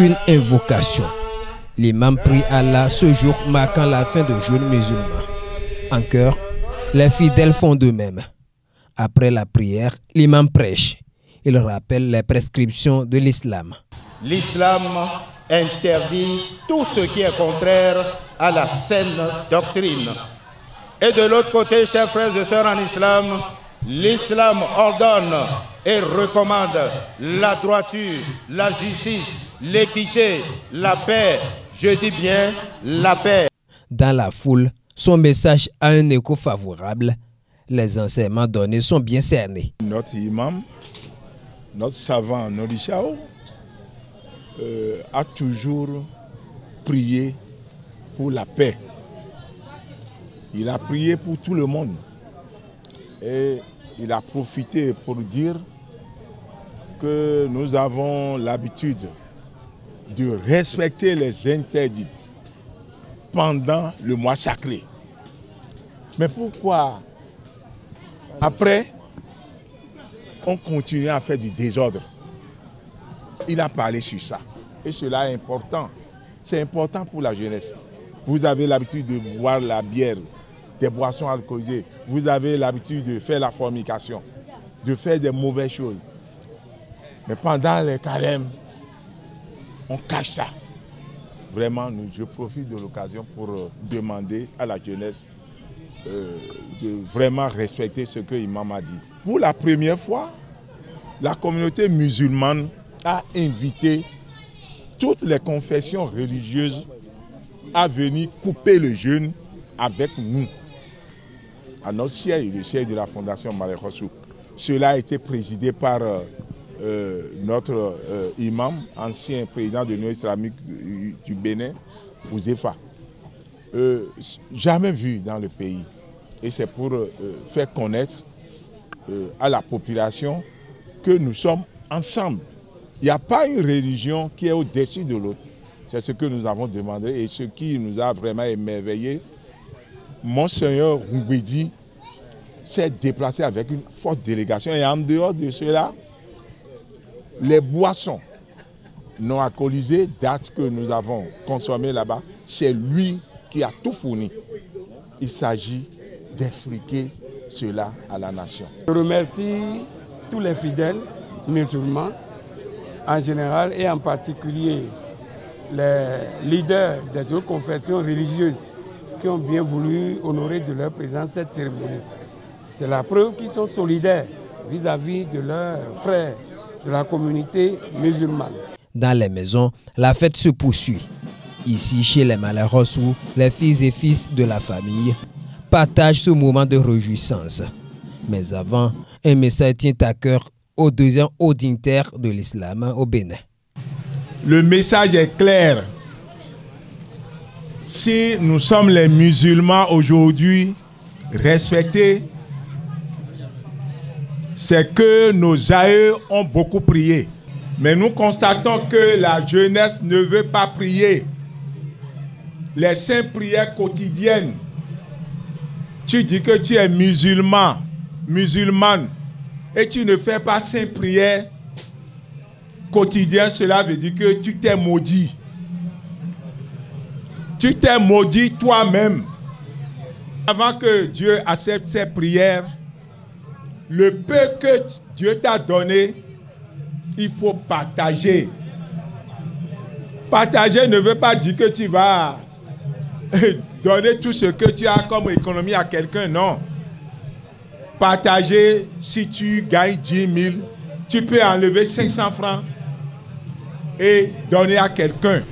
une invocation. L'imam prie Allah ce jour marquant la fin de jeûne musulman. En chœur, les fidèles font de même. Après la prière, l'imam prêche. Il rappelle les prescriptions de l'islam. L'islam interdit tout ce qui est contraire à la saine doctrine. Et de l'autre côté, chers frères et sœurs en islam, l'islam ordonne et recommande la droiture, la justice, l'équité, la paix. Je dis bien la paix. Dans la foule, son message a un écho favorable. Les enseignements donnés sont bien cernés. Notre imam, notre savant Nodi Chao, a toujours prié pour la paix. Il a prié pour tout le monde. Et il a profité pour dire que nous avons l'habitude de respecter les interdits pendant le mois sacré. Mais pourquoi après on continue à faire du désordre? Il a parlé sur ça. Et cela est important. C'est important pour la jeunesse. Vous avez l'habitude de boire la bière, des boissons alcoolisées. Vous avez l'habitude de faire la fornication, de faire des mauvaises choses. Mais pendant les carêmes, on cache ça. Vraiment, je profite de l'occasion pour demander à la jeunesse de vraiment respecter ce que l'imam a dit. Pour la première fois, la communauté musulmane a invité toutes les confessions religieuses à venir couper le jeûne avec nous à notre siège, le siège de la Fondation Malek Rassoul. Cela a été présidé par notre imam, ancien président de l'Union islamique du Bénin, Ouzefa. Jamais vu dans le pays. Et c'est pour faire connaître à la population que nous sommes ensemble. Il n'y a pas une religion qui est au-dessus de l'autre. C'est ce que nous avons demandé et ce qui nous a vraiment émerveillé. Monseigneur Ngwedi s'est déplacé avec une forte délégation et en dehors de cela, les boissons non alcoolisées, dates que nous avons consommées là-bas, c'est lui qui a tout fourni. Il s'agit d'expliquer cela à la nation. Je remercie tous les fidèles musulmans en général et en particulier les leaders des autres confessions religieuses qui ont bien voulu honorer de leur présence cette cérémonie. C'est la preuve qu'ils sont solidaires vis-à-vis de leurs frères de la communauté musulmane. Dans les maisons, la fête se poursuit. Ici, chez les Malek Rassoul, les filles et fils de la famille partagent ce moment de réjouissance. Mais avant, un message tient à cœur au deuxième haut dignitaire de l'islam au Bénin. Le message est clair. Si nous sommes les musulmans aujourd'hui respectés, c'est que nos aïeux ont beaucoup prié. Mais nous constatons que la jeunesse ne veut pas prier. Les saintes prières quotidiennes. Tu dis que tu es musulman, musulmane, et tu ne fais pas sainte prière quotidienne, cela veut dire que tu t'es maudit. Tu t'es maudit toi-même. Avant que Dieu accepte ces prières, le peu que Dieu t'a donné, il faut partager. Partager ne veut pas dire que tu vas donner tout ce que tu as comme économie à quelqu'un, non. Partager, si tu gagnes 10 000, tu peux enlever 500 francs et donner à quelqu'un.